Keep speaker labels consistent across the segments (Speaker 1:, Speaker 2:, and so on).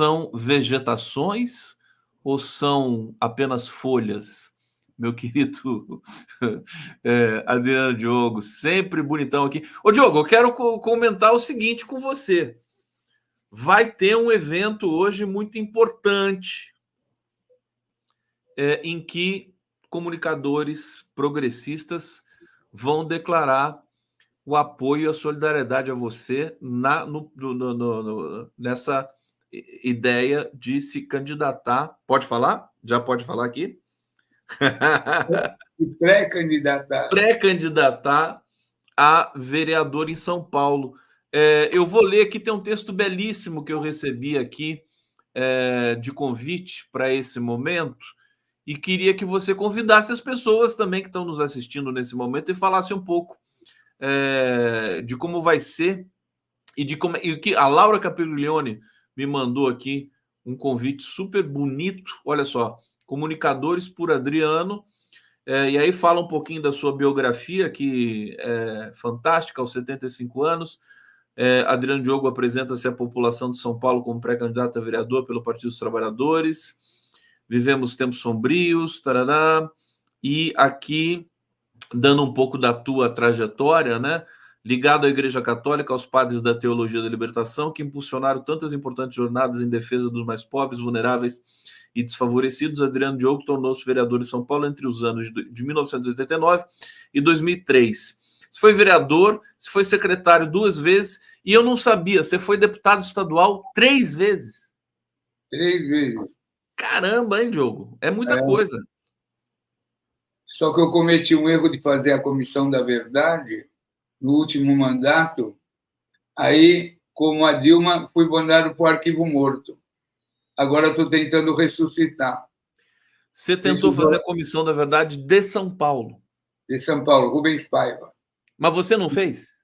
Speaker 1: são vegetações ou são apenas folhas? Meu querido Adriano Diogo, sempre bonitão aqui. Ô, Diogo, eu quero comentar o seguinte com você. Vai ter um evento hoje muito importante em que comunicadores progressistas vão declarar o apoio e a solidariedade a você nessa ideia de se candidatar. Pode falar? Já pode falar aqui?
Speaker 2: Pré-candidatar.
Speaker 1: Pré-candidatar a vereador em São Paulo. Eu vou ler aqui, tem um texto belíssimo que eu recebi aqui de convite para esse momento e queria que você convidasse as pessoas também que estão nos assistindo nesse momento e falasse um pouco de como vai ser e que a Laura Capriglione me mandou aqui um convite super bonito. Olha só, Comunicadores por Adriano. E aí fala um pouquinho da sua biografia, que é fantástica, aos 75 anos. Adriano Diogo apresenta-se à população de São Paulo como pré-candidato a vereador pelo Partido dos Trabalhadores. Vivemos tempos sombrios, tarará. E aqui, dando um pouco da tua trajetória, né? Ligado à Igreja Católica, aos padres da Teologia da Libertação, que impulsionaram tantas importantes jornadas em defesa dos mais pobres, vulneráveis e desfavorecidos, Adriano Diogo tornou-se vereador em São Paulo entre os anos de 1989 e 2003. Você foi vereador, você foi secretário 2 vezes, e eu não sabia, você foi deputado estadual 3 vezes.
Speaker 2: 3 vezes.
Speaker 1: Caramba, hein, Diogo? É muita coisa.
Speaker 2: Só que eu cometi um erro de fazer a Comissão da Verdade no último mandato. Aí, como a Dilma, fui mandado para o arquivo morto. Agora estou tentando ressuscitar.
Speaker 1: Você tentou fazer a Comissão da Verdade de São Paulo.
Speaker 2: De São Paulo, Rubens Paiva.
Speaker 1: Mas você não fez?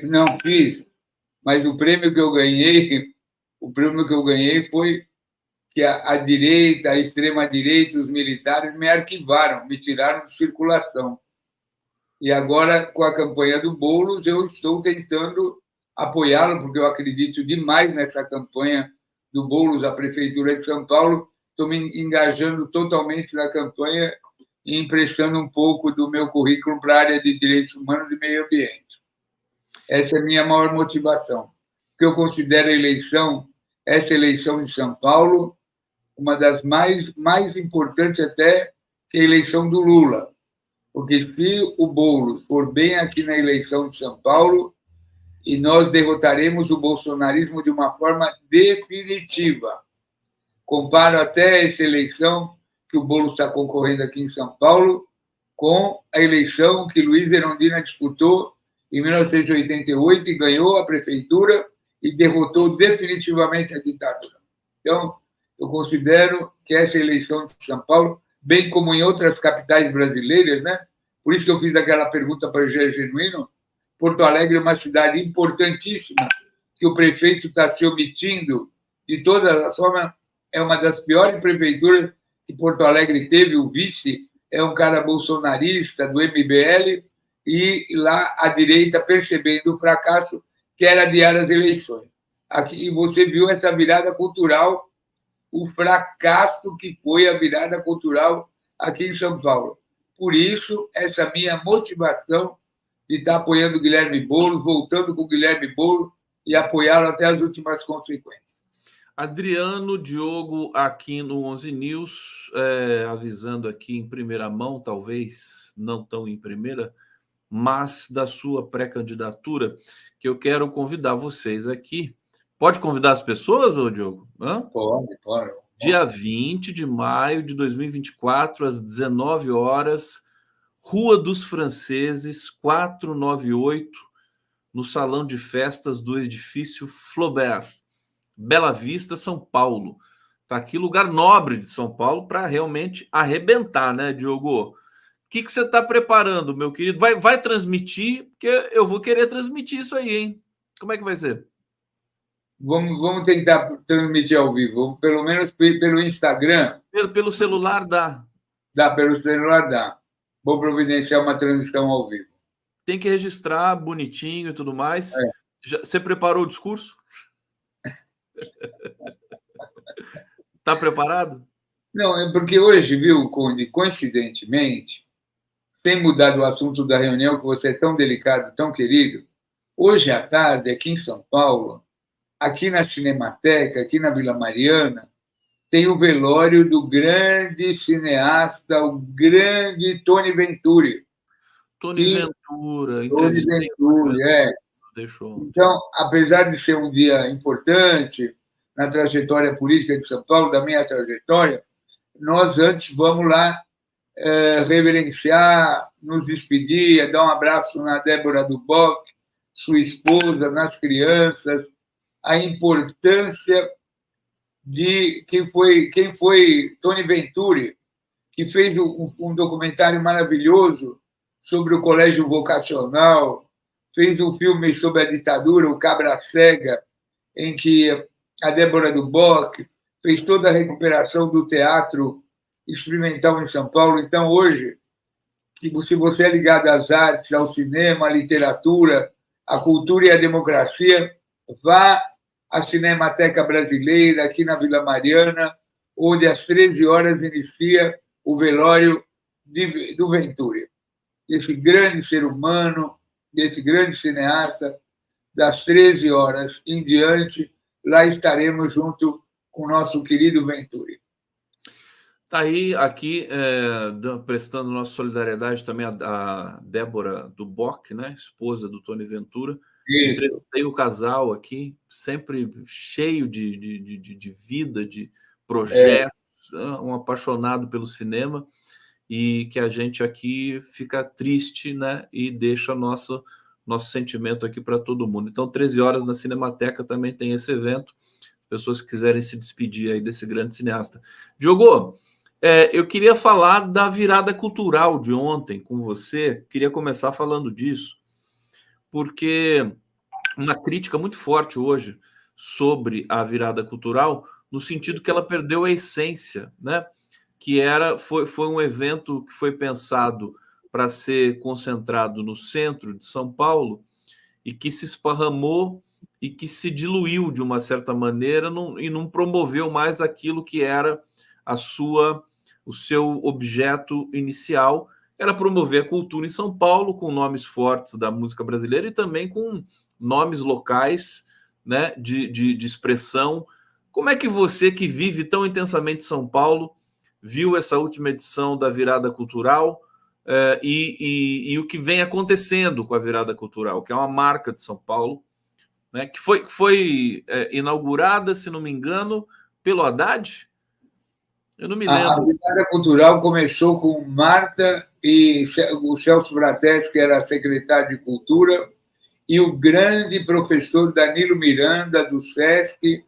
Speaker 2: Não fiz, mas o prêmio que eu ganhei foi que a direita, a extrema-direita, os militares me arquivaram, me tiraram de circulação. E agora, com a campanha do Boulos, eu estou tentando apoiá-lo, porque eu acredito demais nessa campanha do Boulos à Prefeitura de São Paulo. Estou me engajando totalmente na campanha e emprestando um pouco do meu currículo para a área de direitos humanos e meio ambiente. Essa é a minha maior motivação, porque eu considero essa eleição em São Paulo, uma das mais importantes até que a eleição do Lula. Porque se o Boulos for bem aqui na eleição de São Paulo, e nós derrotaremos o bolsonarismo de uma forma definitiva. Comparo até essa eleição que o Boulos está concorrendo aqui em São Paulo com a eleição que Luiz Erundina disputou em 1988 e ganhou a prefeitura e derrotou definitivamente a ditadura. Então, eu considero que essa eleição de São Paulo, bem como em outras capitais brasileiras, né? Por isso que eu fiz aquela pergunta para o Gé Genuíno. Porto Alegre é uma cidade importantíssima, que o prefeito está se omitindo de todas as formas. É uma das piores prefeituras que Porto Alegre teve. O vice é um cara bolsonarista do MBL, e lá a direita percebendo o fracasso que era adiar as eleições. Aqui você viu essa virada cultural, o fracasso que foi a virada cultural aqui em São Paulo. Por isso, essa minha motivação de estar apoiando o Guilherme Boulos, voltando com o Guilherme Boulos e apoiá-lo até as últimas consequências.
Speaker 1: Adriano Diogo aqui no 11 News, avisando aqui em primeira mão, talvez não tão em primeira, mas da sua pré-candidatura, que eu quero convidar vocês aqui. Pode convidar as pessoas, ô Diogo?
Speaker 2: Pode.
Speaker 1: Dia 20 de maio de 2024, às 19 horas, Rua dos Franceses, 498, no Salão de Festas do Edifício Flaubert, Bela Vista, São Paulo. Tá aqui, lugar nobre de São Paulo, para realmente arrebentar, né, Diogo? O que você está preparando, meu querido? Vai transmitir? Porque eu vou querer transmitir isso aí, hein? Como é que vai ser?
Speaker 2: Vamos tentar transmitir ao vivo, pelo menos pelo Instagram.
Speaker 1: Pelo celular dá.
Speaker 2: Dá, pelo celular dá. Vou providenciar uma transmissão ao vivo.
Speaker 1: Tem que registrar bonitinho e tudo mais. Você preparou o discurso? Está preparado?
Speaker 2: Não, é porque hoje, viu, Conde, coincidentemente, sem mudar do assunto da reunião, que você é tão delicado, tão querido, hoje à tarde, aqui em São Paulo, aqui na Cinemateca, aqui na Vila Mariana, tem o velório do grande cineasta, o grande Tony Venturi.
Speaker 1: Tony
Speaker 2: Que
Speaker 1: Ventura,
Speaker 2: Tony
Speaker 1: entrevistei o Tony
Speaker 2: Venturi,
Speaker 1: Ventura,
Speaker 2: é.
Speaker 1: deixou ontem.
Speaker 2: Então, apesar de ser um dia importante na trajetória política de São Paulo, da minha trajetória, nós antes vamos lá reverenciar, nos despedir, dar um abraço na Débora Duboc, sua esposa, nas crianças, a importância de quem foi Tony Venturi, que fez um documentário maravilhoso sobre o colégio vocacional, fez um filme sobre a ditadura, o Cabra Cega, em que a Débora Duboc fez toda a recuperação do teatro experimental em São Paulo. Então, hoje, se você é ligado às artes, ao cinema, à literatura, à cultura e à democracia, vá à Cinemateca Brasileira, aqui na Vila Mariana, onde às 13 horas inicia o velório do Venturi, desse grande ser humano, desse grande cineasta. Das 13 horas em diante, lá estaremos junto com o nosso querido Venturi.
Speaker 1: Está aí, aqui, prestando nossa solidariedade também a Débora Duboc, né, esposa do Tony Ventura.
Speaker 2: Isso.
Speaker 1: Entrevistei o casal aqui, sempre cheio de vida, de projetos, um apaixonado pelo cinema, e que a gente aqui fica triste, né, e deixa nosso sentimento aqui para todo mundo. Então, 13 horas na Cinemateca também tem esse evento, pessoas que quiserem se despedir aí desse grande cineasta. Diogo, eu queria falar da virada cultural de ontem com você, queria começar falando disso, porque uma crítica muito forte hoje sobre a virada cultural, no sentido que ela perdeu a essência, né? Que foi um evento que foi pensado para ser concentrado no centro de São Paulo e que se esparramou e que se diluiu de uma certa maneira e não promoveu mais aquilo que era o seu objeto inicial, era promover a cultura em São Paulo com nomes fortes da música brasileira e também com nomes locais, né, de expressão. Como é que você, que vive tão intensamente São Paulo, viu essa última edição da Virada Cultural e o que vem acontecendo com a Virada Cultural, que é uma marca de São Paulo, né, que foi inaugurada, se não me engano, pelo Haddad? Eu não me lembro.
Speaker 2: A Virada Cultural começou com Marta e o Celso Brates, que era secretário de Cultura, e o grande professor Danilo Miranda, do SESC,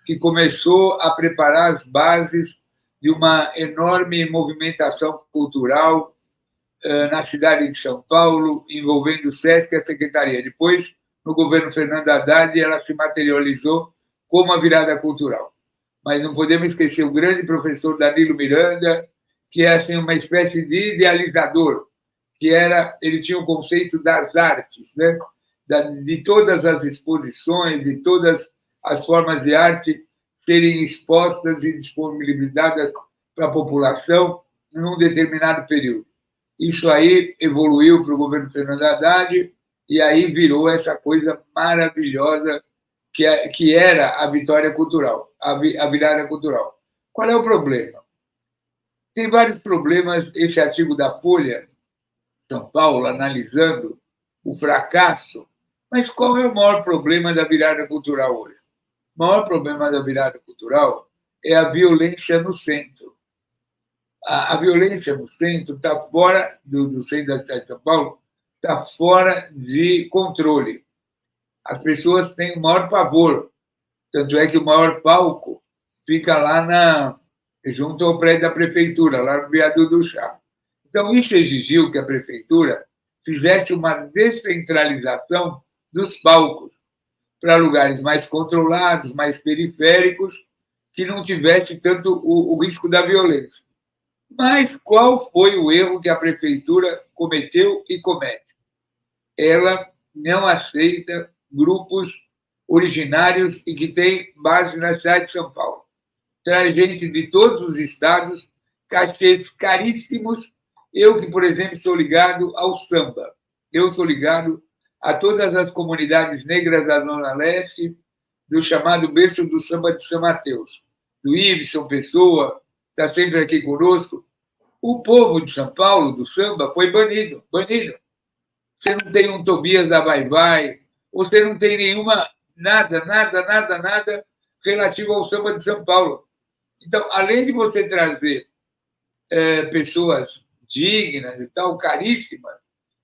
Speaker 2: que começou a preparar as bases de uma enorme movimentação cultural na cidade de São Paulo, envolvendo o SESC e a Secretaria. Depois, no governo Fernando Haddad, ela se materializou como a Virada Cultural. Mas não podemos esquecer o grande professor Danilo Miranda, que é assim, uma espécie de idealizador, ele tinha o conceito das artes, né? De todas as exposições, de todas as formas de arte serem expostas e disponibilizadas para a população num determinado período. Isso aí evoluiu para o governo Fernando Haddad e aí virou essa coisa maravilhosa que era a vitória cultural, a virada cultural. Qual é o problema? Tem vários problemas. Esse artigo da Folha, São Paulo, analisando o fracasso. Mas qual é o maior problema da virada cultural hoje? O maior problema da virada cultural é a violência no centro. A violência no centro está fora do centro da cidade de São Paulo, está fora de controle. As pessoas têm o maior pavor. Tanto é que o maior palco fica lá junto ao prédio da prefeitura, lá no Viaduto do Chá. Então, isso exigiu que a prefeitura fizesse uma descentralização dos palcos para lugares mais controlados, mais periféricos, que não tivesse tanto o risco da violência. Mas qual foi o erro que a prefeitura cometeu e comete? Ela não aceita grupos originários e que têm base na cidade de São Paulo. traz gente de todos os estados, cachês caríssimos. Eu que, por exemplo, sou ligado ao samba. Eu sou ligado a todas as comunidades negras da Zona Leste, do chamado berço do samba de São Mateus. Do Iveson Pessoa, está sempre aqui conosco. O povo de São Paulo, do samba, foi banido. Você não tem um Tobias da Vai Vai, você não tem nenhuma, nada relativo ao samba de São Paulo. Então, além de você trazer pessoas dignas e tal, caríssimas,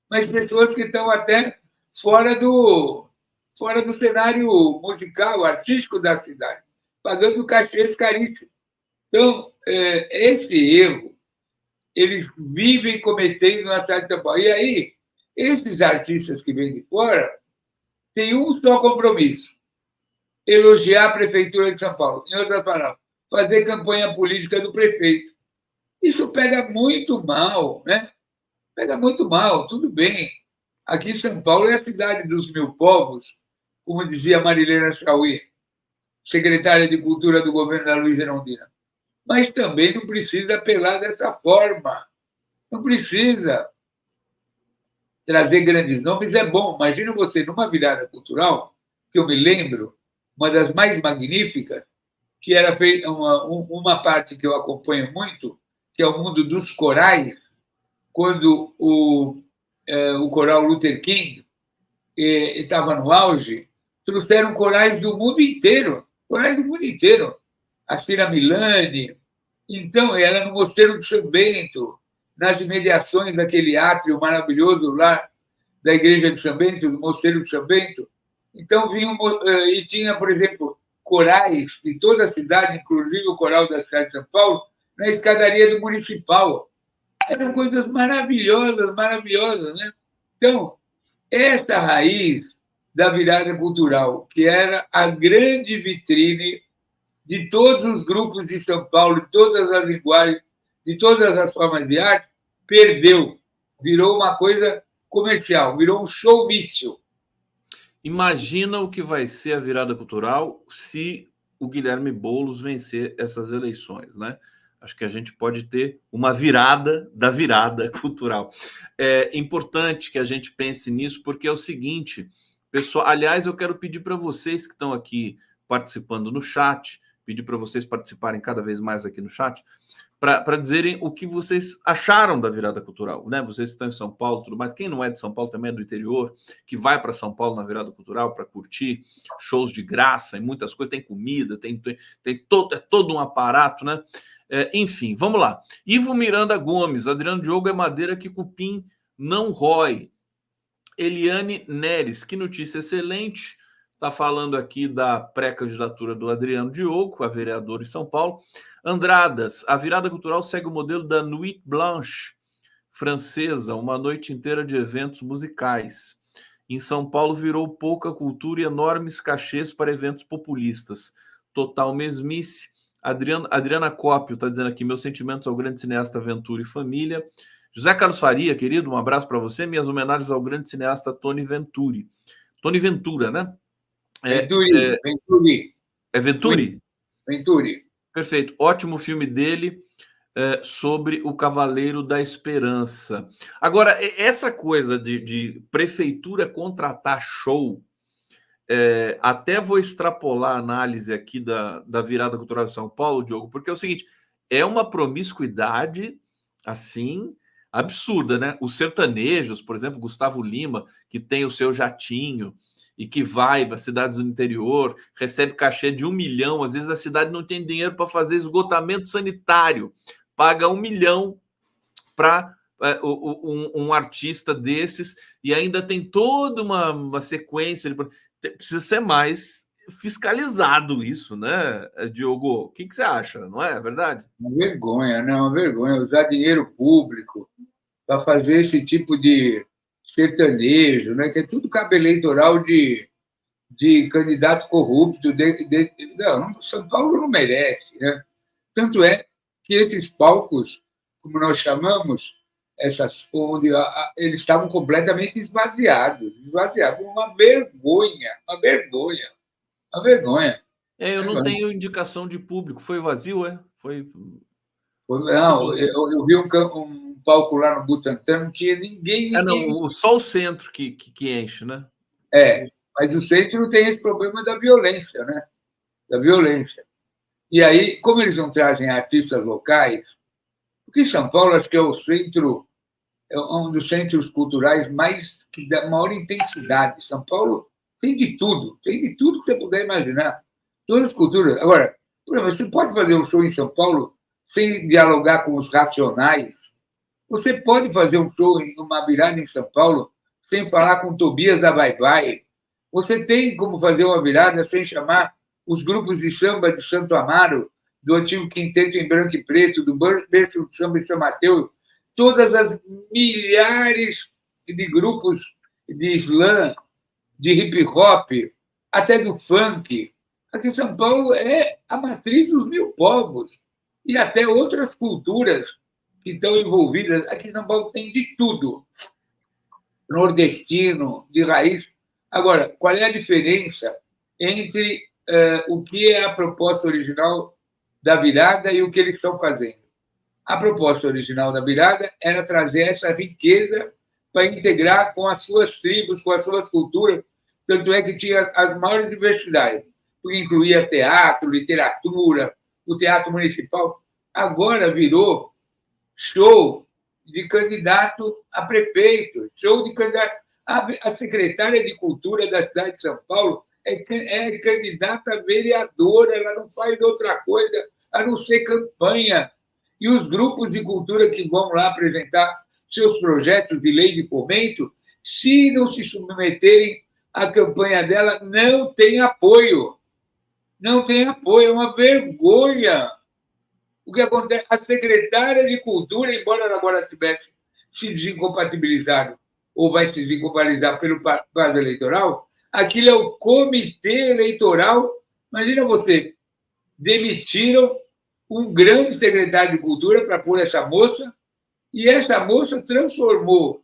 Speaker 2: mas pessoas que estão até fora do cenário musical, artístico da cidade, pagando cachês caríssimos. Então, esse erro, eles vivem cometendo na cidade de São Paulo. E aí, esses artistas que vêm de fora têm um só compromisso: elogiar a Prefeitura de São Paulo. Em outras palavras, fazer campanha política do prefeito. Isso pega muito mal, né? Pega muito mal, tudo bem. Aqui São Paulo é a cidade dos mil povos, como dizia Marilena Chauí, secretária de Cultura do governo da Luiza Erundina. Mas também não precisa apelar dessa forma. Não precisa trazer grandes nomes. É bom. Imagina você, numa virada cultural, que eu me lembro, uma das mais magníficas, que era feita uma parte que eu acompanho muito, que é o mundo dos corais, quando o coral Luther King estava no auge, trouxeram corais do mundo inteiro, A Cira Milani. Então, ela no Mosteiro de São Bento, nas imediações daquele átrio maravilhoso lá da Igreja de São Bento, do Mosteiro de São Bento. Então, e tinha, por exemplo, corais de toda a cidade, inclusive o coral da cidade de São Paulo, na escadaria do Municipal. Eram coisas maravilhosas, né? Então, essa raiz da virada cultural, que era a grande vitrine de todos os grupos de São Paulo, de todas as linguagens, de todas as formas de arte, perdeu. Virou uma coisa comercial, virou um showmício.
Speaker 1: Imagina o que vai ser a virada cultural se o Guilherme Boulos vencer essas eleições, né? Acho que a gente pode ter uma virada da virada cultural. É importante que a gente pense nisso, porque é o seguinte, pessoal. Aliás, eu quero pedir para vocês que estão aqui participando no chat, pedir para vocês participarem cada vez mais aqui no chat, para dizerem o que vocês acharam da virada cultural, né? Vocês que estão em São Paulo, tudo mais. Quem não é de São Paulo também é do interior, que vai para São Paulo na virada cultural para curtir shows de graça e muitas coisas, tem comida, tem todo um aparato, né? Enfim, vamos lá. Ivo Miranda Gomes, Adriano Diogo é madeira que cupim não rói. Eliane Neres, que notícia excelente. Está falando aqui da pré-candidatura do Adriano Diogo, a vereador em São Paulo. Andradas, a virada cultural segue o modelo da Nuit Blanche francesa, uma noite inteira de eventos musicais. Em São Paulo virou pouca cultura e enormes cachês para eventos populistas. Total mesmice. Adriana Cópio está dizendo aqui, meus sentimentos ao grande cineasta Ventura e família. José Carlos Faria, querido, um abraço para você. Minhas homenagens ao grande cineasta Tony Venturi. Tony Ventura, né?
Speaker 2: Venturi.
Speaker 1: É Venturi?
Speaker 2: Venturi.
Speaker 1: Perfeito. Ótimo filme dele sobre o Cavaleiro da Esperança. Agora, essa coisa de prefeitura contratar show, até vou extrapolar a análise aqui da virada cultural de São Paulo, Diogo, porque é o seguinte, é uma promiscuidade, assim, absurda, né? Os sertanejos, por exemplo, Gustavo Lima, que tem o seu jatinho e que vai para cidades do interior, recebe cachê de 1 milhão, às vezes a cidade não tem dinheiro para fazer esgotamento sanitário, paga 1 milhão para um artista desses e ainda tem toda uma sequência. Precisa ser mais fiscalizado isso, né, Diogo? O que você acha? Não é verdade?
Speaker 2: Uma vergonha, né? Uma vergonha usar dinheiro público para fazer esse tipo de sertanejo, né? Que é tudo cabo eleitoral de candidato corrupto. Não, São Paulo não merece, né? Tanto é que esses palcos, como nós chamamos, onde eles estavam completamente esvaziados. Uma vergonha.
Speaker 1: Eu não tenho indicação de público. Foi vazio, é? Foi.
Speaker 2: Não, eu vi um palco lá no Butantã, não tinha ninguém, ninguém.
Speaker 1: Não, só o centro que enche, né?
Speaker 2: Mas o centro tem esse problema da violência, né? Da violência. E aí, como eles não trazem artistas locais, porque São Paulo acho que é o centro, é um dos centros culturais mais que dá maior intensidade. São Paulo tem de tudo que você puder imaginar. Todas as culturas. Agora, por exemplo, você pode fazer um show em São Paulo sem dialogar com os Racionais. Você pode fazer um show em uma virada em São Paulo sem falar com Tobias da Vai Vai. Você tem como fazer uma virada sem chamar os grupos de samba de Santo Amaro, do antigo Quinteto em Branco e Preto, do Berço de Samba de São Mateus, todas as milhares de grupos de slam, de hip hop, até do funk. Aqui em São Paulo é a matriz dos mil povos e até outras culturas que estão envolvidas. Aqui em São Paulo tem de tudo. Nordestino, de raiz. Agora, qual é a diferença entre o que é a proposta original da virada e o que eles estão fazendo? A proposta original da virada era trazer essa riqueza para integrar com as suas tribos, com as suas culturas. Tanto é que tinha as maiores diversidades, porque incluía teatro, literatura, o teatro municipal. Agora virou show de candidato a prefeito, show de candidato. A secretária de Cultura da cidade de São Paulo é candidata a vereadora, ela não faz outra coisa a não ser campanha. E os grupos de cultura que vão lá apresentar seus projetos de lei de fomento, se não se submeterem à campanha dela, não tem apoio. Não tem apoio, é uma vergonha. O que acontece? A secretária de Cultura, embora ela agora tivesse se desincompatibilizado, ou vai se desincompatibilizar pelo prazo eleitoral, aquilo é o comitê eleitoral. Imagina você, demitiram um grande secretário de Cultura para pôr essa moça, e essa moça transformou,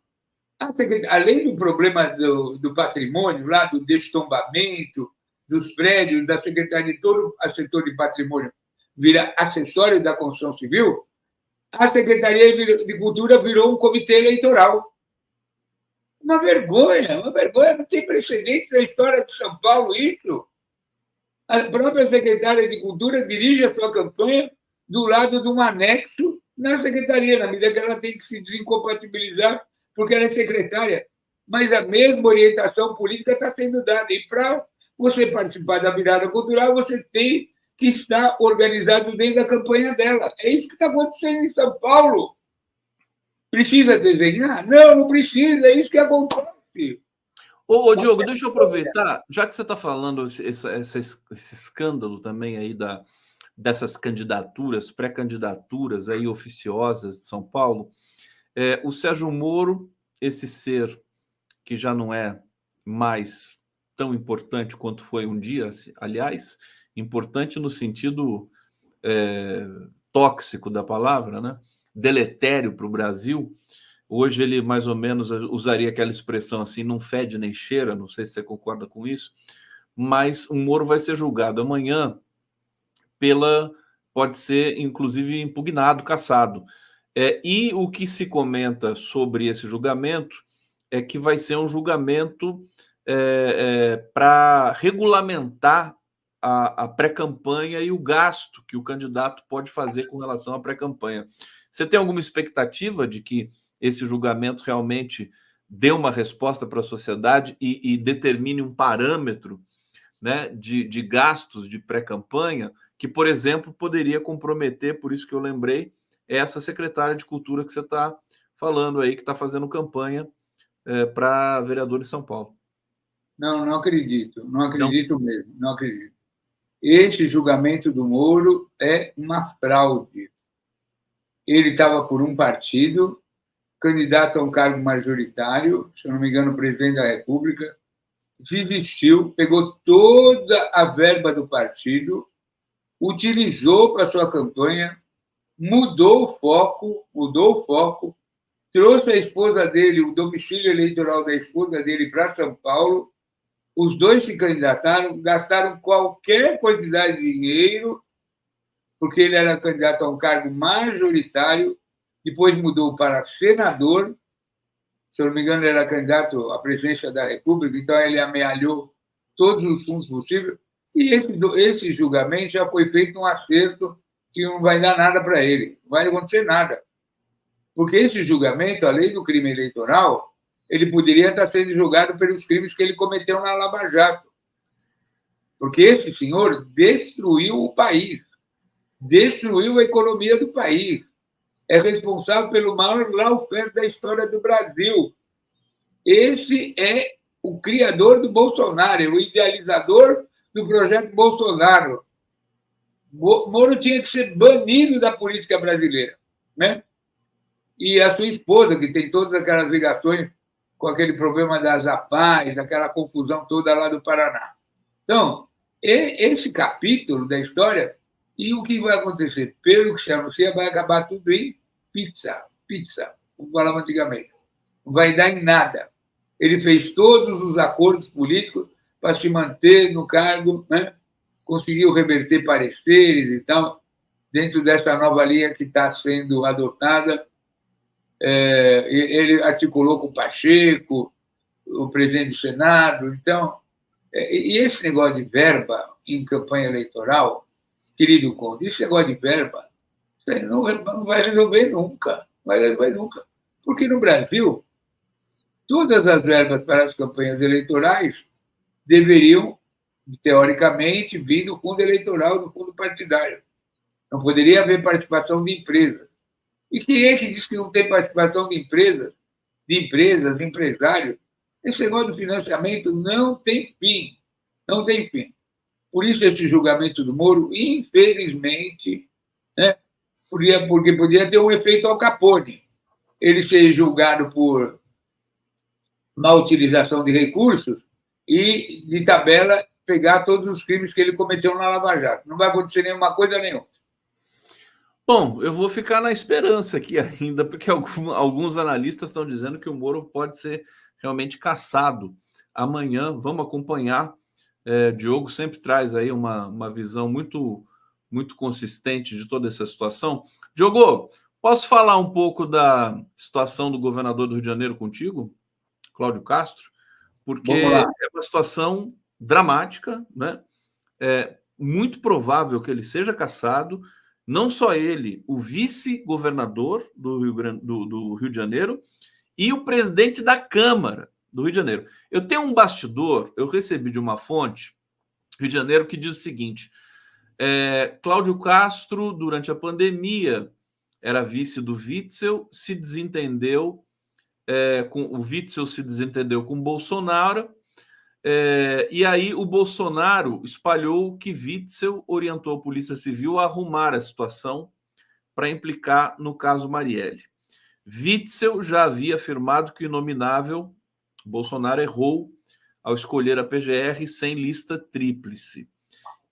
Speaker 2: além do problema do patrimônio, lá do destombamento, dos prédios, da Secretaria de todo o setor de patrimônio, vira acessório da construção civil, a Secretaria de Cultura virou um comitê eleitoral. Uma vergonha, não tem precedente na história de São Paulo isso. A própria secretária de Cultura dirige a sua campanha do lado de um anexo na secretaria, na medida que ela tem que se desincompatibilizar, porque ela é secretária. Mas a mesma orientação política está sendo dada. E para você participar da virada cultural, você tem que estar organizado dentro da campanha dela. É isso que está acontecendo em São Paulo. Precisa desenhar? Não, não precisa, é isso que acontece.
Speaker 1: Ô Diogo, deixa eu aproveitar, já que você está falando esse escândalo também aí dessas candidaturas, pré-candidaturas aí oficiosas de São Paulo, o Sérgio Moro, esse ser que já não é mais tão importante quanto foi um dia, aliás, importante no sentido tóxico da palavra, né? Deletério para o Brasil. Hoje ele mais ou menos usaria aquela expressão assim, não fede nem cheira, não sei se você concorda com isso, mas o Moro vai ser julgado amanhã pode ser inclusive impugnado, cassado. E o que se comenta sobre esse julgamento é que vai ser um julgamento para regulamentar a pré-campanha e o gasto que o candidato pode fazer com relação à pré-campanha. Você tem alguma expectativa de que esse julgamento realmente dê uma resposta para a sociedade e determine um parâmetro, né, de gastos de pré-campanha que, por exemplo, poderia comprometer, por isso que eu lembrei, essa secretária de Cultura que você está falando aí, que está fazendo campanha para vereador de São Paulo?
Speaker 2: Não acredito mesmo, não acredito. Esse julgamento do Moro é uma fraude. Ele estava por um partido, candidato a um cargo majoritário, se eu não me engano, presidente da República, desistiu, pegou toda a verba do partido, utilizou para sua campanha, mudou o foco, trouxe a esposa dele, o domicílio eleitoral da esposa dele para São Paulo, Os dois se candidataram, gastaram qualquer quantidade de dinheiro, porque ele era candidato a um cargo majoritário, depois mudou para senador, se eu não me engano, ele era candidato à presidência da República, então ele amealhou todos os fundos possíveis, e esse julgamento já foi feito um acerto que não vai dar nada para ele, não vai acontecer nada. Porque esse julgamento, além do crime eleitoral, ele poderia estar sendo julgado pelos crimes que ele cometeu na Lava Jato. Porque esse senhor destruiu o país, destruiu a economia do país, é responsável pelo maior lawfare da história do Brasil. Esse é o criador do Bolsonaro, é o idealizador do projeto Bolsonaro. Moro tinha que ser banido da política brasileira, né? E a sua esposa, que tem todas aquelas ligações com aquele problema das APAES, aquela confusão toda lá do Paraná. Então, esse capítulo da história, e o que vai acontecer? Pelo que se anuncia, vai acabar tudo em pizza, como falava antigamente. Não vai dar em nada. Ele fez todos os acordos políticos para se manter no cargo, né? Conseguiu reverter pareceres e tal, dentro dessa nova linha que está sendo adotada. Ele articulou com o Pacheco, o presidente do Senado. Então, e esse negócio de verba em campanha eleitoral, querido Conde, esse negócio de verba não vai resolver nunca. Não vai resolver nunca. Porque no Brasil, todas as verbas para as campanhas eleitorais deveriam, teoricamente, vir do fundo eleitoral, do fundo partidário. Não poderia haver participação de empresas. E quem é que diz que não tem participação de empresas, empresários? Esse negócio do financiamento não tem fim. Não tem fim. Por isso, esse julgamento do Moro, infelizmente, né, porque podia ter um efeito Al Capone. Ele ser julgado por má utilização de recursos e, de tabela, pegar todos os crimes que ele cometeu na Lava Jato. Não vai acontecer nenhuma coisa nenhuma.
Speaker 1: Bom, eu vou ficar na esperança aqui ainda, porque alguns analistas estão dizendo que o Moro pode ser realmente cassado amanhã. Vamos acompanhar. Diogo sempre traz aí uma visão muito, muito consistente de toda essa situação. Diogo, posso falar um pouco da situação do governador do Rio de Janeiro contigo, Cláudio Castro? Porque é uma situação dramática, né? É muito provável que ele seja cassado. Não só ele, o vice-governador do Rio de Janeiro e o presidente da Câmara do Rio de Janeiro. Eu tenho um bastidor, eu recebi de uma fonte, Rio de Janeiro, que diz o seguinte: Cláudio Castro, durante a pandemia, era vice do Witzel, se desentendeu, o Witzel se desentendeu com o Bolsonaro, e aí o Bolsonaro espalhou que Witzel orientou a Polícia Civil a arrumar a situação para implicar no caso Marielle. Witzel já havia afirmado que o inominável Bolsonaro errou ao escolher a PGR sem lista tríplice.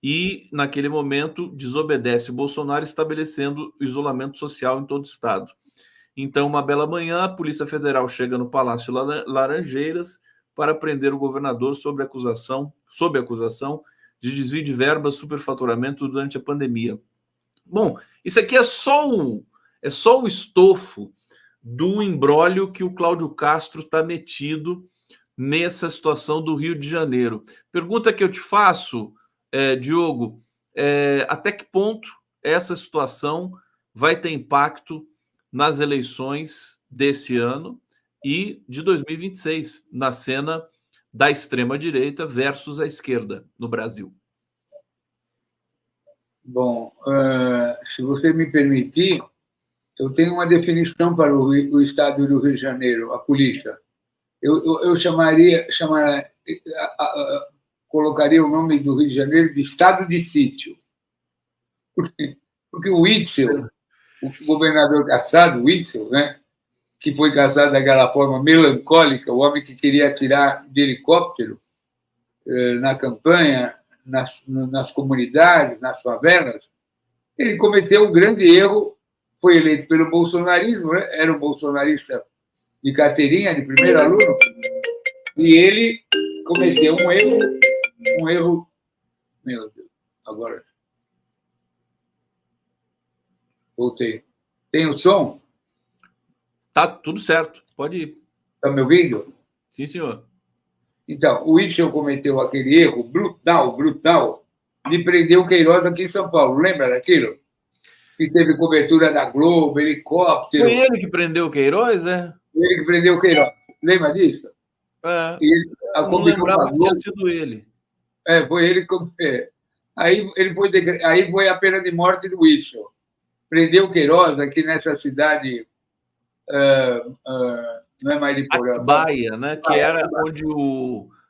Speaker 1: E, naquele momento, desobedece Bolsonaro, estabelecendo isolamento social em todo o estado. Então, uma bela manhã, a Polícia Federal chega no Palácio Laranjeiras para prender o governador sob acusação de desvio de verbas, superfaturamento durante a pandemia. Bom, isso aqui é só o estofo do imbróglio que o Cláudio Castro está metido nessa situação do Rio de Janeiro. Pergunta que eu te faço, Diogo, até que ponto essa situação vai ter impacto nas eleições desse ano e de 2026, na cena da extrema-direita versus a esquerda no Brasil?
Speaker 2: Bom, se você me permitir, eu tenho uma definição para o Estado do Rio de Janeiro, a política. Eu colocaria o nome do Rio de Janeiro de Estado de Sítio. Porque o Witzel, o governador cassado, Witzel, né, que foi caçado daquela forma melancólica, o homem que queria atirar de helicóptero na campanha, nas comunidades, nas favelas, ele cometeu um grande erro, foi eleito pelo bolsonarismo, né? Era um bolsonarista de carteirinha, de primeiro aluno, e ele cometeu um erro. Meu Deus, agora voltei. Tem o som?
Speaker 1: Tá tudo certo, pode ir.
Speaker 2: Está me ouvindo?
Speaker 1: Sim, senhor.
Speaker 2: Então, o Whitson cometeu aquele erro brutal, de prender o Queiroz aqui em São Paulo. Lembra daquilo? Que teve cobertura da Globo, helicóptero.
Speaker 1: Foi ele que prendeu o Queiroz, é?
Speaker 2: Ele que prendeu o Queiroz. Lembra disso?
Speaker 1: É.
Speaker 2: E ele
Speaker 1: Não lembrava que tinha sido ele.
Speaker 2: Foi ele que. Aí foi a pena de morte do Whitson. Prendeu o Queiroz aqui nessa cidade. Não é Mariporã.
Speaker 1: Atibaia, né? Que era onde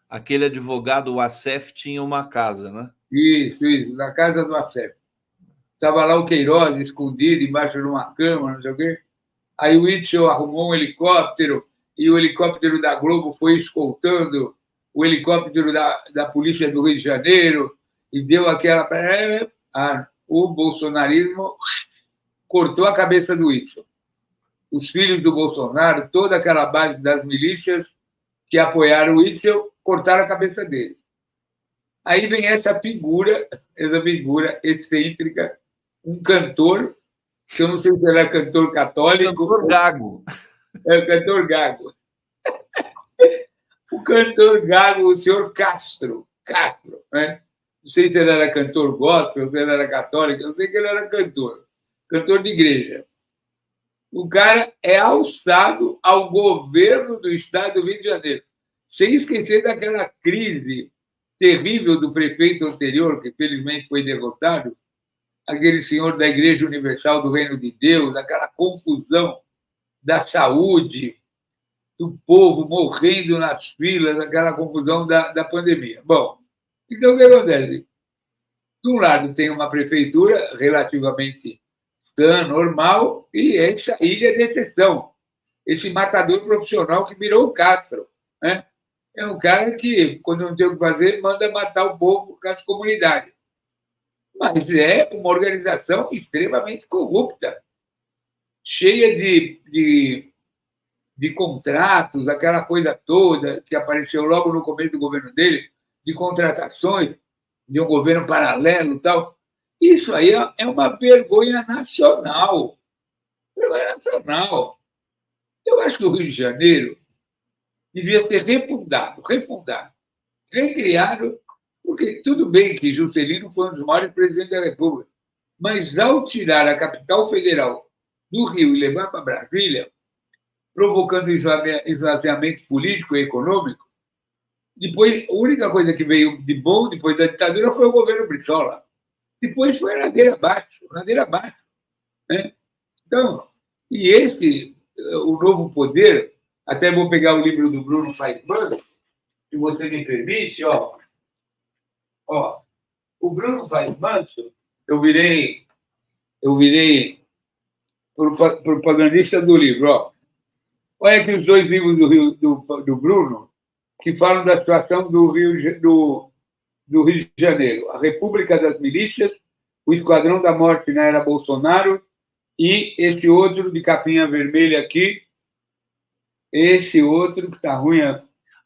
Speaker 1: aquele advogado, o Acef, tinha uma casa, né?
Speaker 2: Isso, na casa do Acef. Estava lá o Queiroz escondido embaixo de uma cama, não sei o quê. Aí o Whitson arrumou um helicóptero e o helicóptero da Globo foi escoltando o helicóptero da Polícia do Rio de Janeiro e deu aquela. O bolsonarismo cortou a cabeça do Whitson. Os filhos do Bolsonaro, toda aquela base das milícias que apoiaram o Whitson, cortaram a cabeça dele. Aí vem essa figura excêntrica, um cantor, que eu não sei se ele é cantor católico.
Speaker 1: Cantor gago.
Speaker 2: É o cantor gago. O cantor gago, o senhor Castro, né? Não sei se ele era cantor gospel, se ele era católico, eu sei que ele era cantor de igreja. O cara é alçado ao governo do estado do Rio de Janeiro, sem esquecer daquela crise terrível do prefeito anterior, que felizmente foi derrotado, aquele senhor da Igreja Universal do Reino de Deus, aquela confusão da saúde, do povo morrendo nas filas, aquela confusão da pandemia. Bom, então o que acontece? De um lado tem uma prefeitura relativamente sã, normal, e essa ilha de exceção, esse matador profissional que virou o Castro, né? É um cara que, quando não tem o que fazer, manda matar o povo das comunidades. Mas é uma organização extremamente corrupta, cheia de contratos, aquela coisa toda que apareceu logo no começo do governo dele, de contratações, de um governo paralelo e tal. Isso aí é uma vergonha nacional. Vergonha nacional. Eu acho que o Rio de Janeiro devia ser refundado, recriado, porque tudo bem que Juscelino foi um dos maiores presidentes da República, mas ao tirar a capital federal do Rio e levar para Brasília, provocando esvaziamento político e econômico, depois, a única coisa que veio de bom depois da ditadura foi o governo Brizola. Depois foi ladeira abaixo. Né? Então, o novo poder, até vou pegar o livro do Bruno Paisman, se você me permite, ó, o Bruno Paisman, eu virei propagandista do livro, ó. Olha aqui os dois livros do Bruno, que falam da situação do Rio de Janeiro. A República das Milícias, o Esquadrão da Morte na Era Bolsonaro e esse outro de capinha vermelha aqui, esse outro que está ruim.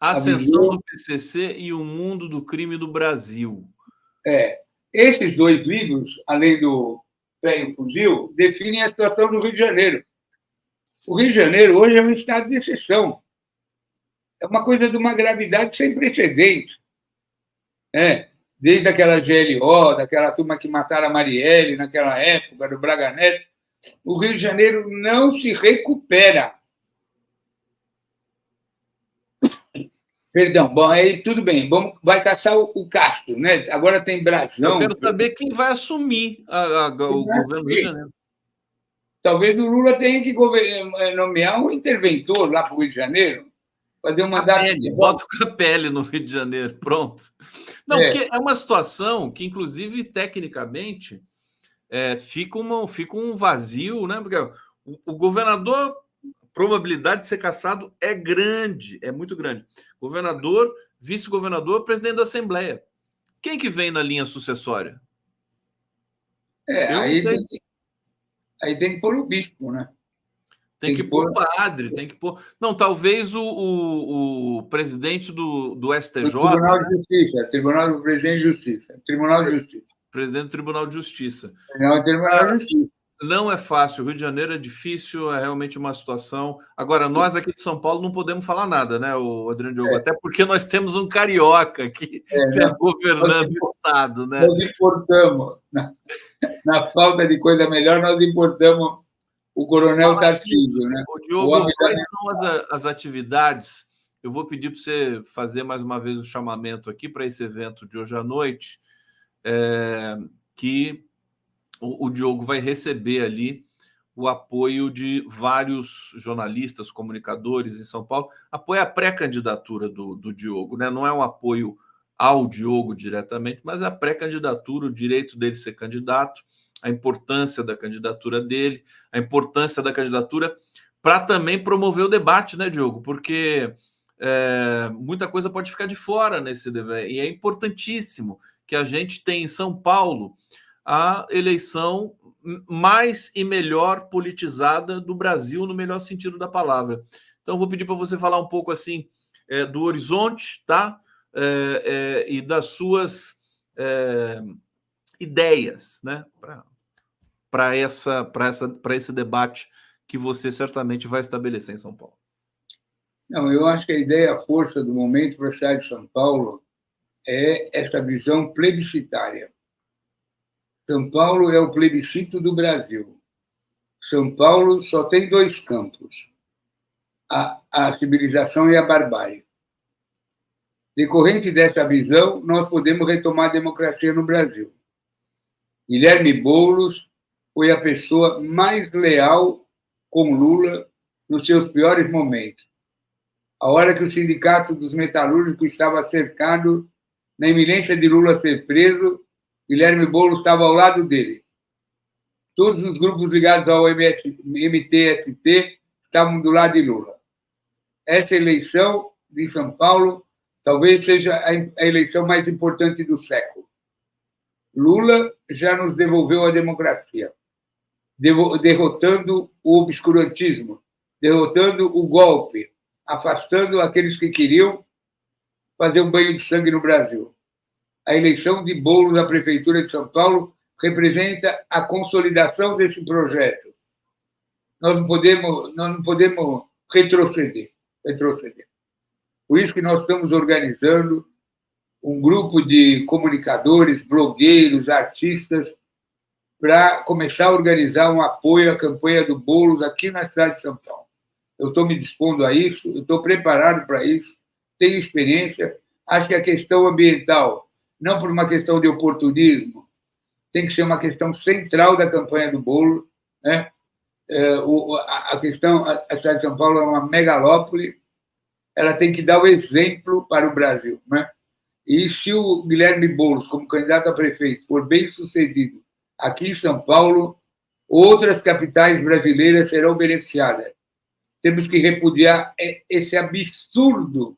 Speaker 1: A Ascensão do PCC e o Mundo do Crime do Brasil.
Speaker 2: Esses dois livros, além do Pé e o Fuzil, definem a situação do Rio de Janeiro. O Rio de Janeiro hoje é um estado de exceção. É uma coisa de uma gravidade sem precedentes. Desde aquela GLO, daquela turma que mataram a Marielle naquela época, do Braga Neto, o Rio de Janeiro não se recupera. Perdão, bom, aí tudo bem, vai caçar o Castro, né? Agora tem Brasão.
Speaker 1: Eu quero saber quem vai assumir o governo do Rio de Janeiro.
Speaker 2: Talvez o Lula tenha que nomear um interventor lá para o Rio de Janeiro, fazer um mandato.
Speaker 1: Bota o Capelli no Rio de Janeiro, pronto. Não, porque é uma situação que, inclusive, tecnicamente, fica um vazio, né? Porque o governador, a probabilidade de ser cassado é grande, é muito grande. Governador, vice-governador, presidente da Assembleia. Quem que vem na linha sucessória?
Speaker 2: Aí tem que pôr o bispo, né?
Speaker 1: Tem que pôr padre, tem que pôr. Não, talvez o presidente do STJ.
Speaker 2: O Tribunal de Justiça, Tribunal do Presidente de Justiça, Tribunal de Justiça.
Speaker 1: Presidente do Tribunal de Justiça.
Speaker 2: Tribunal de Justiça.
Speaker 1: Não é fácil, o Rio de Janeiro é difícil, é realmente uma situação. Agora, nós aqui de São Paulo não podemos falar nada, né, o Adriano Diogo? Até porque nós temos um carioca aqui governando o Estado, né?
Speaker 2: Nós importamos, na falta de coisa melhor, nós importamos o Coronel Tarcísio, né?
Speaker 1: Diogo, quais são as atividades? Eu vou pedir para você fazer mais uma vez o chamamento aqui para esse evento de hoje à noite, que o Diogo vai receber ali o apoio de vários jornalistas, comunicadores em São Paulo. Apoia a pré-candidatura do Diogo, né? Não é um apoio ao Diogo diretamente, mas a pré-candidatura, o direito dele ser candidato, a importância da candidatura dele, a importância da candidatura para também promover o debate, né, Diogo? Porque muita coisa pode ficar de fora nesse debate, e é importantíssimo que a gente tenha em São Paulo a eleição mais e melhor politizada do Brasil, no melhor sentido da palavra. Então, vou pedir para você falar um pouco assim do horizonte, tá? E das suas ideias, né? Para esse debate que você certamente vai estabelecer em São Paulo.
Speaker 2: Não, eu acho que a ideia, a força do momento para a cidade de São Paulo é essa visão plebiscitária. São Paulo é o plebiscito do Brasil. São Paulo só tem dois campos, a civilização e a barbárie. Decorrente dessa visão, nós podemos retomar a democracia no Brasil. Guilherme Boulos foi a pessoa mais leal com Lula nos seus piores momentos. A hora que o Sindicato dos Metalúrgicos estava cercado, na iminência de Lula ser preso, Guilherme Boulos estava ao lado dele. Todos os grupos ligados ao MTST estavam do lado de Lula. Essa eleição de São Paulo talvez seja a eleição mais importante do século. Lula já nos devolveu a democracia, derrotando o obscurantismo, derrotando o golpe, afastando aqueles que queriam fazer um banho de sangue no Brasil. A eleição de Boulos à Prefeitura de São Paulo representa a consolidação desse projeto. Nós não podemos retroceder. Por isso que nós estamos organizando um grupo de comunicadores, blogueiros, artistas, para começar a organizar um apoio à campanha do Boulos aqui na cidade de São Paulo. Eu estou me dispondo a isso, eu estou preparado para isso, tenho experiência. Acho que a questão ambiental, não por uma questão de oportunismo, tem que ser uma questão central da campanha do Boulos, né? A cidade de São Paulo é uma megalópole, ela tem que dar o exemplo para o Brasil, né? E se o Guilherme Boulos, como candidato a prefeito, for bem sucedido aqui em São Paulo, outras capitais brasileiras serão beneficiadas. Temos que repudiar esse absurdo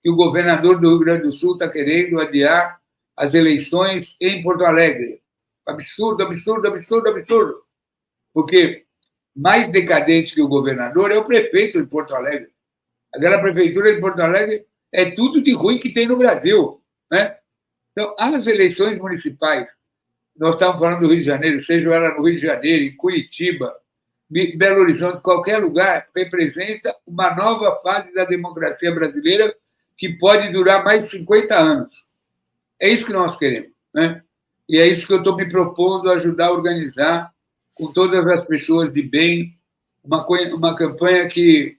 Speaker 2: que o governador do Rio Grande do Sul está querendo adiar as eleições em Porto Alegre. Absurdo, absurdo, absurdo, absurdo. Porque mais decadente que o governador é o prefeito de Porto Alegre. Agora, a prefeitura de Porto Alegre é tudo de ruim que tem no Brasil, né? Então, as eleições municipais, nós estamos falando do Rio de Janeiro, seja ela no Rio de Janeiro, em Curitiba, Belo Horizonte, qualquer lugar, representa uma nova fase da democracia brasileira que pode durar mais de 50 anos. É isso que nós queremos, né? E é isso que eu estou me propondo a ajudar a organizar com todas as pessoas de bem, uma campanha que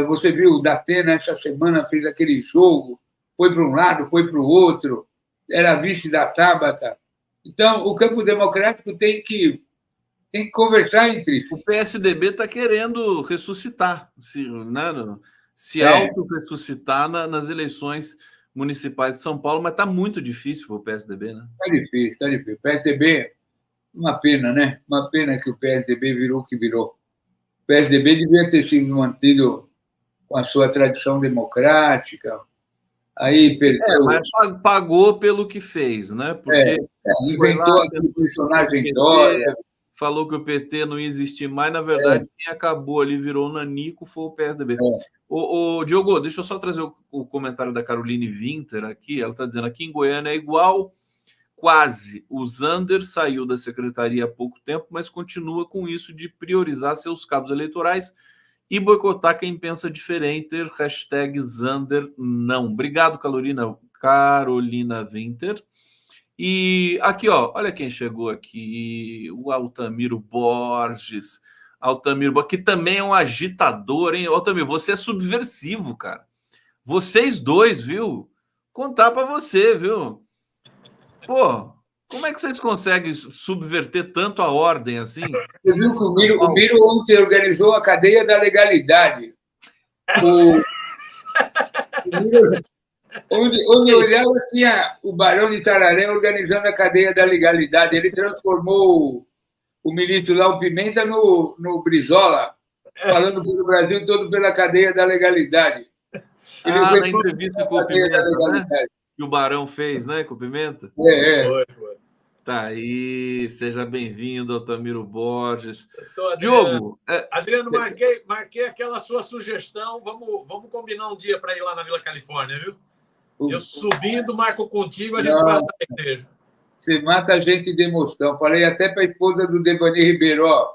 Speaker 2: você viu, o Datena essa semana fez aquele jogo, foi para um lado, foi para o outro, era vice da Tabata. Então, o campo democrático tem que conversar entre si.
Speaker 1: O PSDB está querendo ressuscitar, se auto-ressuscitar nas eleições municipais de São Paulo, mas está muito difícil para o PSDB, né?
Speaker 2: Está difícil, está difícil. O PSDB, uma pena, né? Uma pena que o PSDB virou o que virou. O PSDB devia ter sido mantido com a sua tradição democrática. Aí perdeu.
Speaker 1: Mas pagou pelo que fez, né?
Speaker 2: Porque inventou aquele personagem Dória.
Speaker 1: falou que o PT não ia existir mais. Na verdade, quem acabou ali, virou o Nanico, foi o PSDB. O Diogo, deixa eu só trazer o comentário da Caroline Winter aqui. Ela está dizendo, aqui em Goiânia é igual, quase. O Zander saiu da secretaria há pouco tempo, mas continua com isso de priorizar seus cabos eleitorais e boicotar quem pensa diferente. Hashtag Zander não. Obrigado, Carolina Winter. E aqui, ó, olha quem chegou aqui, o Altamiro Borges. Altamiro, que também é um agitador, hein? Altamiro, você é subversivo, cara. Vocês dois, viu? Contar para você, viu? Pô, como é que vocês conseguem subverter tanto a ordem assim?
Speaker 2: Você viu que o Miro ontem organizou a cadeia da legalidade. O Miro, onde eu olhava, tinha o Barão de Tararé organizando a cadeia da legalidade. Ele transformou o ministro lá, o Pimenta, no Brizola, falando pelo Brasil todo pela cadeia da legalidade.
Speaker 1: Ele na entrevista com o Pimenta, né? Que o Barão fez, né, com o Pimenta?
Speaker 3: Foi.
Speaker 1: Tá aí, seja bem-vindo, Altamiro Borges.
Speaker 3: Diogo. Adriano, marquei aquela sua sugestão. Vamos combinar um dia para ir lá na Vila Califórnia, viu? Eu subindo, marco contigo, a gente vai lá na igreja.
Speaker 2: Você mata a gente de emoção. Falei até para a esposa do Devani Ribeiro, ó,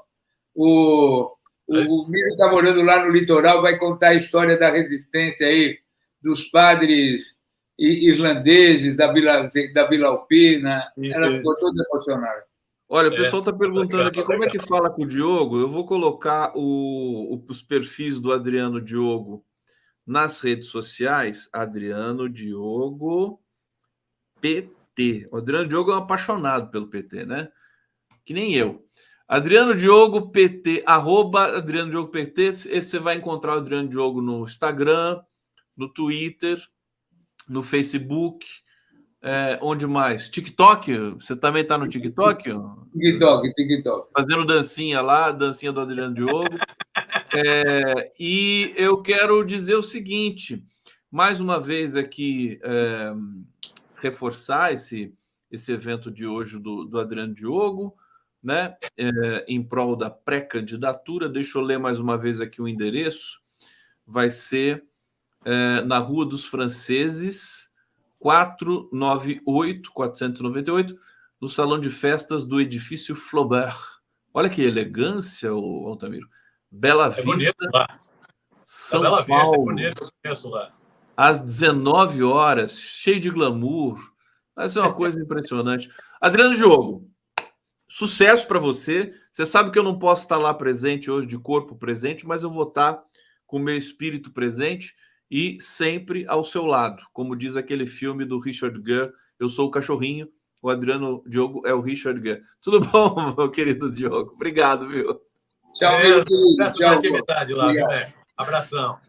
Speaker 2: o Miro está morando lá no litoral, vai contar a história da resistência aí, dos padres irlandeses da Vila Alpina. Ela ficou toda emocionada.
Speaker 1: Olha, o pessoal está perguntando aqui como é que fala com o Diogo. Eu vou colocar os perfis do Adriano Diogo nas redes sociais. Adriano Diogo PT. O Adriano Diogo é um apaixonado pelo PT, né? Que nem eu. Adriano Diogo PT, @Adriano Diogo PT. Você vai encontrar o Adriano Diogo no Instagram, no Twitter, no Facebook, onde mais? TikTok? Você também está no TikTok?
Speaker 2: TikTok.
Speaker 1: Fazendo dancinha lá, dancinha do Adriano Diogo. E eu quero dizer o seguinte, mais uma vez aqui, reforçar esse evento de hoje do Adriano Diogo, né? Em prol da pré-candidatura. Deixa eu ler mais uma vez aqui o endereço. Vai ser na Rua dos Franceses, 498, no Salão de Festas do Edifício Flaubert. Olha que elegância, Altamiro. Bela Vista,
Speaker 3: lá.
Speaker 1: São
Speaker 3: Bela
Speaker 1: Paulo.
Speaker 3: Vista, é bonito, eu conheço lá.
Speaker 1: Às 19 horas, cheio de glamour. Vai ser uma coisa impressionante. Adriano Diogo, sucesso para você. Você sabe que eu não posso estar lá presente hoje, de corpo presente, mas eu vou estar com o meu espírito presente e sempre ao seu lado. Como diz aquele filme do Richard Gere, eu sou o cachorrinho, o Adriano Diogo é o Richard Gere. Tudo bom, meu querido Diogo? Obrigado, viu?
Speaker 2: Tchau, meu querido.
Speaker 3: Tchau, atividade lá, viu, né? Abração.